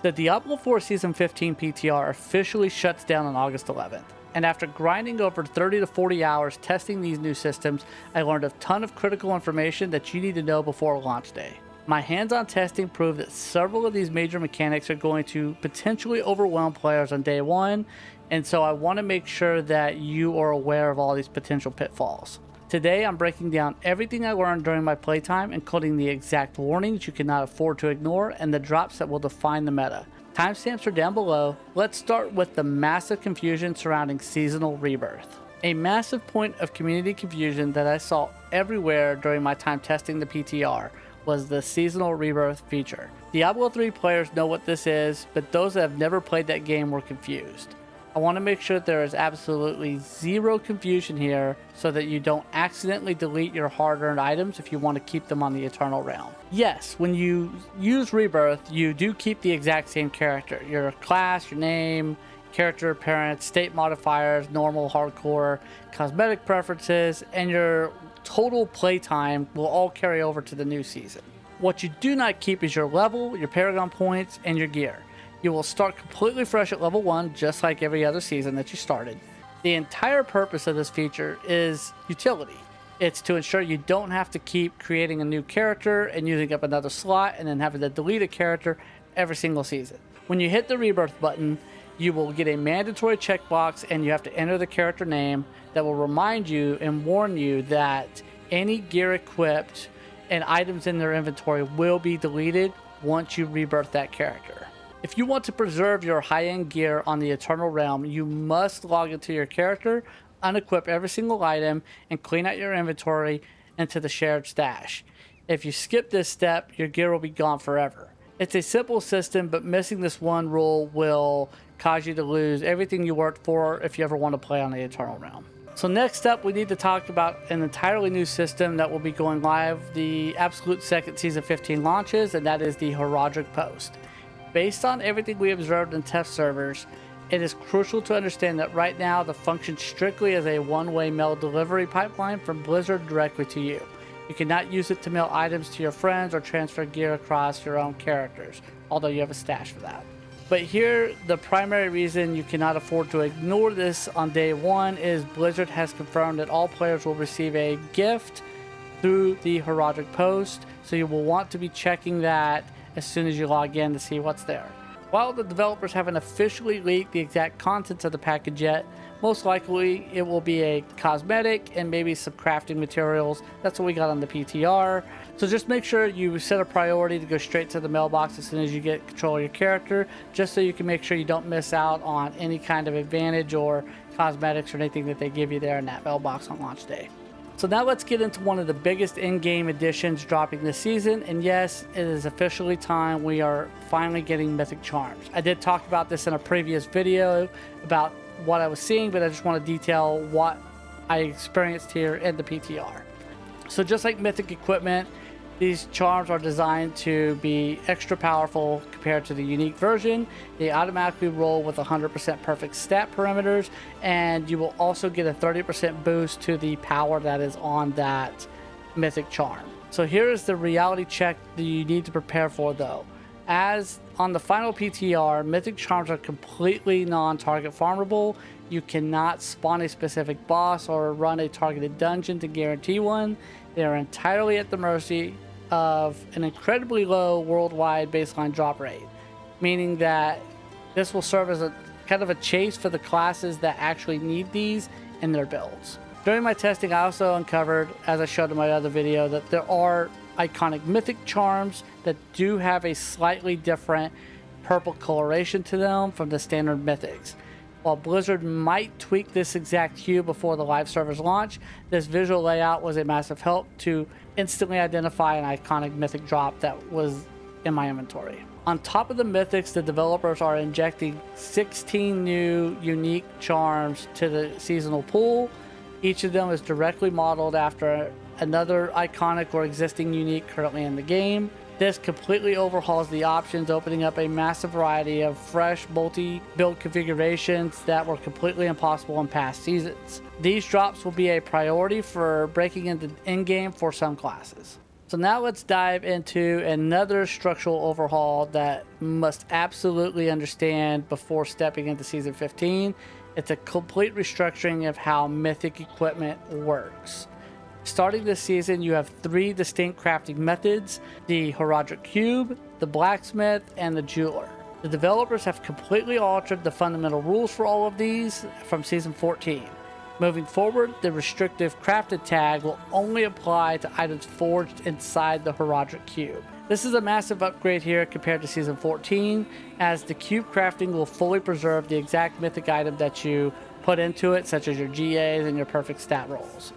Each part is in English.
The Diablo 4 Season 15 PTR officially shuts down on August 11th, and after grinding over 30 to 40 hours testing these new systems, I learned a ton of critical information that you need to know before launch day. My hands-on testing proved that several of these major mechanics are going to potentially overwhelm players on day one, and so I want to make sure that you are aware of all these potential pitfalls. Today, I'm breaking down everything I learned during my playtime, including the exact warnings you cannot afford to ignore and the drops that will define the meta. Timestamps are down below. Let's start with the massive confusion surrounding Seasonal Rebirth. A massive point of community confusion that I saw everywhere during my time testing the PTR was the Seasonal Rebirth feature. Diablo 3 players know what this is, but those that have never played that game were confused. I want to make sure there is absolutely zero confusion here so that you don't accidentally delete your hard-earned items if you want to keep them on the Eternal Realm. Yes, when you use Rebirth, you do keep the exact same character. Your class, your name, character appearance, state modifiers, normal, hardcore, cosmetic preferences, and your total playtime will all carry over to the new season. What you do not keep is your level, your Paragon points, and your gear. You will start completely fresh at level 1, just like every other season that you started. The entire purpose of this feature is utility. It's to ensure you don't have to keep creating a new character and using up another slot and then having to delete a character every single season. When you hit the Rebirth button, you will get a mandatory checkbox and you have to enter the character name that will remind you and warn you that any gear equipped and items in their inventory will be deleted once you rebirth that character. If you want to preserve your high-end gear on the Eternal Realm, you must log into your character, unequip every single item, and clean out your inventory into the shared stash. If you skip this step, your gear will be gone forever. It's a simple system, but missing this one rule will cause you to lose everything you worked for if you ever want to play on the Eternal Realm. So next up, we need to talk about an entirely new system that will be going live the absolute second Season 15 launches, and that is the Horadric Post. Based on everything we observed in test servers, it is crucial to understand that right now the functions strictly as a one-way mail delivery pipeline from Blizzard directly to you. You cannot use it to mail items to your friends or transfer gear across your own characters, although you have a stash for that. But here, the primary reason you cannot afford to ignore this on day one is Blizzard has confirmed that all players will receive a gift through the Horadric Post, so you will want to be checking that as soon as you log in to see what's there. While the developers haven't officially leaked the exact contents of the package yet, most likely it will be a cosmetic and maybe some crafting materials. That's what we got on the PTR. So just make sure you set a priority to go straight to the mailbox as soon as you get control of your character, just so you can make sure you don't miss out on any kind of advantage or cosmetics or anything that they give you there in that mailbox on launch day. So now let's get into one of the biggest in-game additions dropping this season, and yes, it is officially time. We are finally getting Mythic Charms. I did talk about this in a previous video about what I was seeing, but I just want to detail what I experienced here in the PTR. So just like Mythic equipment, these charms are designed to be extra powerful compared to the unique version. They automatically roll with 100% perfect stat parameters, and you will also get a 30% boost to the power that is on that Mythic charm. So here is the reality check that you need to prepare for though. As on the final PTR, Mythic charms are completely non-target farmable. You cannot spawn a specific boss or run a targeted dungeon to guarantee one. They are entirely at the mercy of an incredibly low worldwide baseline drop rate, meaning that this will serve as a kind of a chase for the classes that actually need these in their builds. During my testing, I also uncovered, as I showed in my other video, that there are iconic Mythic charms that do have a slightly different purple coloration to them from the standard Mythics. While Blizzard might tweak this exact hue before the live servers launch, this visual layout was a massive help to instantly identify an iconic Mythic drop that was in my inventory. On top of the Mythics, the developers are injecting 16 new unique charms to the seasonal pool. Each of them is directly modeled after another iconic or existing unique currently in the game. This completely overhauls the options, opening up a massive variety of fresh multi-build configurations that were completely impossible in past seasons. These drops will be a priority for breaking into in-game for some classes. So now let's dive into another structural overhaul that must absolutely understand before stepping into Season 15. It's a complete restructuring of how Mythic equipment works. Starting this season, you have 3 distinct crafting methods: the Horadric Cube, the Blacksmith, and the Jeweler. The developers have completely altered the fundamental rules for all of these from Season 14. Moving forward, the restrictive crafted tag will only apply to items forged inside the Horadric Cube. This is a massive upgrade here compared to Season 14, as the cube crafting will fully preserve the exact mythic item that you put into it, such as your GAs and your perfect stat rolls.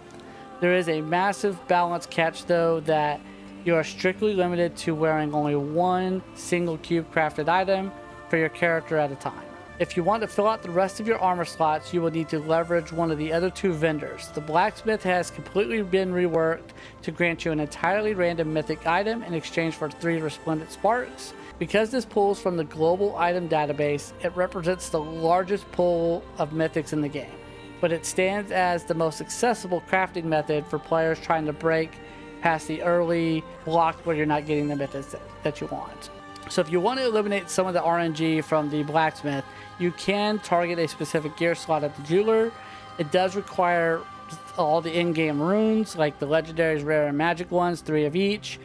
There is a massive balance catch though, that you are strictly limited to wearing only one single cube crafted item for your character at a time. If you want to fill out the rest of your armor slots, you will need to leverage one of the other 2 vendors. The Blacksmith has completely been reworked to grant you an entirely random mythic item in exchange for 3 resplendent sparks. Because this pulls from the global item database, it represents the largest pool of mythics in the game, but it stands as the most accessible crafting method for players trying to break past the early block where you're not getting the mythics that you want. So if you want to eliminate some of the RNG from the Blacksmith, you can target a specific gear slot at the Jeweler. It does require all the in-game runes, like the legendaries, rare, and magic ones, 3 of each,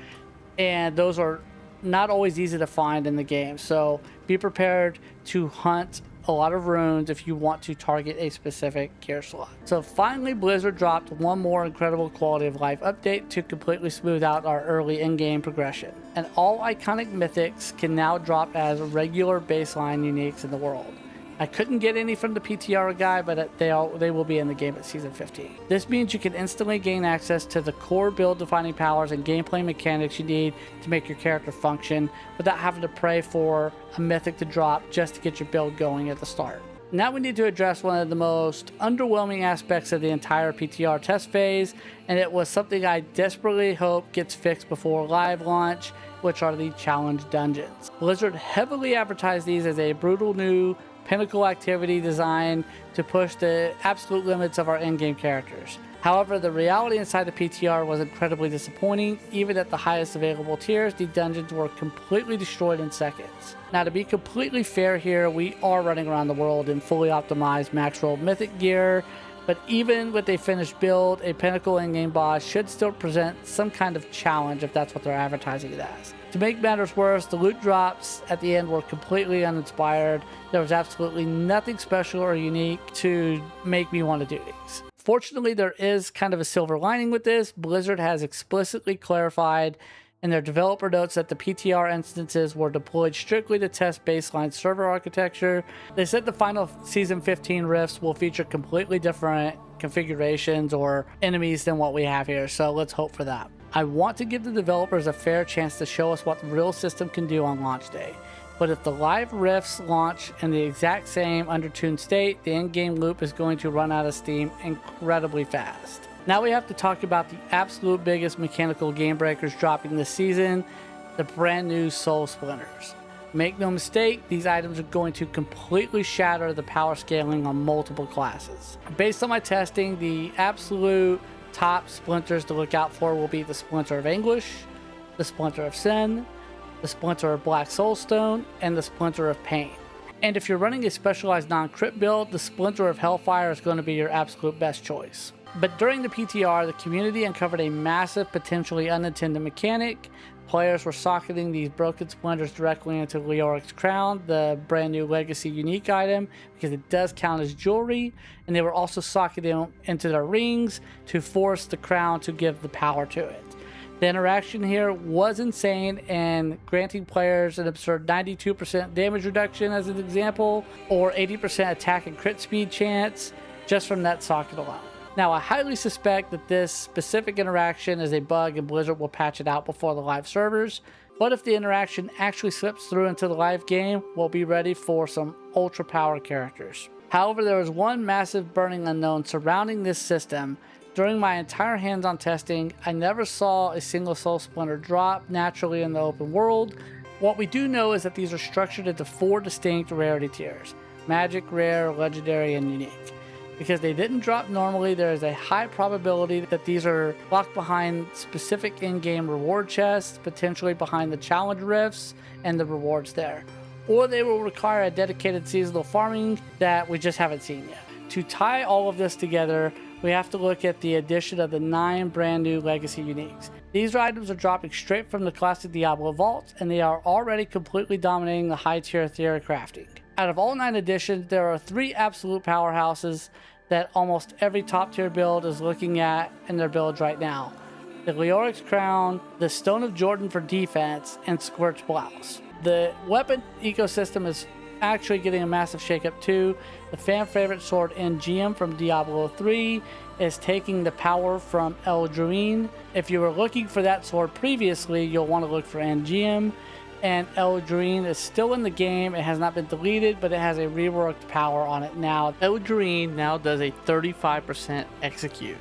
and those are not always easy to find in the game. So be prepared to hunt a lot of runes if you want to target a specific gear slot. So finally, Blizzard dropped one more incredible quality of life update to completely smooth out our early in-game progression. And all iconic mythics can now drop as regular baseline uniques in the world. I couldn't get any from the PTR guide, but they will be in the game at Season 15. This means you can instantly gain access to the core build-defining powers and gameplay mechanics you need to make your character function without having to pray for a mythic to drop just to get your build going at the start. Now we need to address one of the most underwhelming aspects of the entire PTR test phase, and it was something I desperately hope gets fixed before live launch, which are the challenge dungeons. Blizzard heavily advertised these as a brutal new pinnacle activity designed to push the absolute limits of our in-game characters. However, the reality inside the PTR was incredibly disappointing. Even at the highest available tiers, the dungeons were completely destroyed in seconds. Now, to be completely fair here, we are running around the world in fully optimized max roll mythic gear, but even with a finished build, a pinnacle in-game boss should still present some kind of challenge if that's what they're advertising it as. To make matters worse, the loot drops at the end were completely uninspired. There was absolutely nothing special or unique to make me want to do these. Fortunately, there is kind of a silver lining with this. Blizzard has explicitly clarified in their developer notes that the PTR instances were deployed strictly to test baseline server architecture. They said the final Season 15 rifts will feature completely different configurations or enemies than what we have here, so let's hope for that. I want to give the developers a fair chance to show us what the real system can do on launch day. But if the live rifts launch in the exact same undertuned state, the in-game loop is going to run out of steam incredibly fast. Now we have to talk about the absolute biggest mechanical game breakers dropping this season, the brand new Soul Splinters. Make no mistake, these items are going to completely shatter the power scaling on multiple classes. Based on my testing, the absolute top splinters to look out for will be the Splinter of Anguish, the Splinter of Sin, the Splinter of Black Soulstone, and the Splinter of Pain. And if you're running a specialized non-crit build, the Splinter of Hellfire is going to be your absolute best choice. But during the PTR, the community uncovered a massive, potentially unintended mechanic. Players were socketing these broken splinters directly into Leoric's crown, the brand new legacy unique item, because it does count as jewelry, and they were also socketing them into their rings to force the crown to give the power to it. The interaction here was insane, and granting players an absurd 92% damage reduction as an example, or 80% attack and crit speed chance just from that socket alone. Now, I highly suspect that this specific interaction is a bug and Blizzard will patch it out before the live servers, but if the interaction actually slips through into the live game, we'll be ready for some ultra power characters. However, there is one massive burning unknown surrounding this system. During my entire hands-on testing, I never saw a single Soul Splinter drop naturally in the open world. What we do know is that these are structured into 4 distinct rarity tiers: Magic, Rare, Legendary, and Unique. Because they didn't drop normally, there is a high probability that these are locked behind specific in-game reward chests, potentially behind the challenge rifts and the rewards there. Or they will require a dedicated seasonal farming that we just haven't seen yet. To tie all of this together, we have to look at the addition of the 9 brand new legacy uniques. These items are dropping straight from the classic Diablo vaults, and they are already completely dominating the high tier theory crafting. Out of all 9 additions, there are 3 absolute powerhouses that almost every top tier build is looking at in their builds right now. The Leoric's Crown, the Stone of Jordan for defense, and Squirt's Blouse. The weapon ecosystem is actually getting a massive shakeup too. The fan favorite sword NGM from Diablo 3 is taking the power from El Druin. If you were looking for that sword previously, you'll want to look for NGM. And El Druin is still in the game. It has not been deleted, but it has a reworked power on it now. El Druin now does a 35% execute.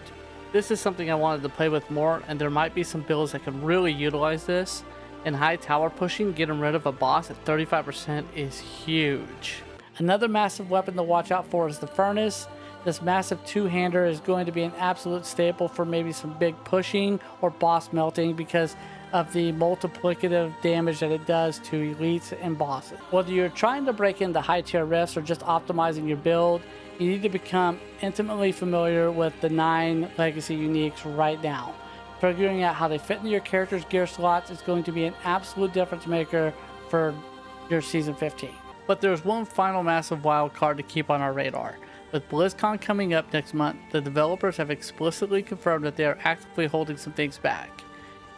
This is something I wanted to play with more, and there might be some builds that can really utilize this. In high tower pushing, getting rid of a boss at 35% is huge. Another massive weapon to watch out for is the Furnace. This massive two-hander is going to be an absolute staple for maybe some big pushing or boss melting because of the multiplicative damage that it does to elites and bosses. Whether you're trying to break into high tier rifts or just optimizing your build, you need to become intimately familiar with the 9 legacy uniques right now. Figuring out how they fit into your character's gear slots is going to be an absolute difference maker for your Season 15. But there's one final massive wild card to keep on our radar. With BlizzCon coming up next month, the developers have explicitly confirmed that they are actively holding some things back.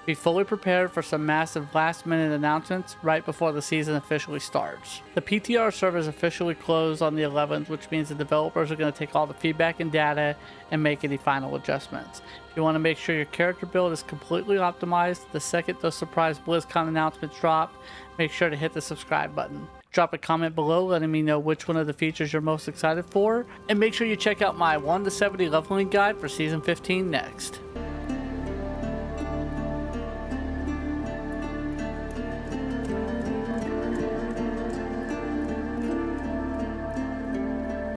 Be fully prepared for some massive last-minute announcements right before the season officially starts. The PTR server is officially closed on the 11th, which means the developers are going to take all the feedback and data and make any final adjustments. If you want to make sure your character build is completely optimized the second those surprise BlizzCon announcements drop, make sure to hit the subscribe button. Drop a comment below letting me know which one of the features you're most excited for, and make sure you check out my 1 to 70 leveling guide for Season 15 next.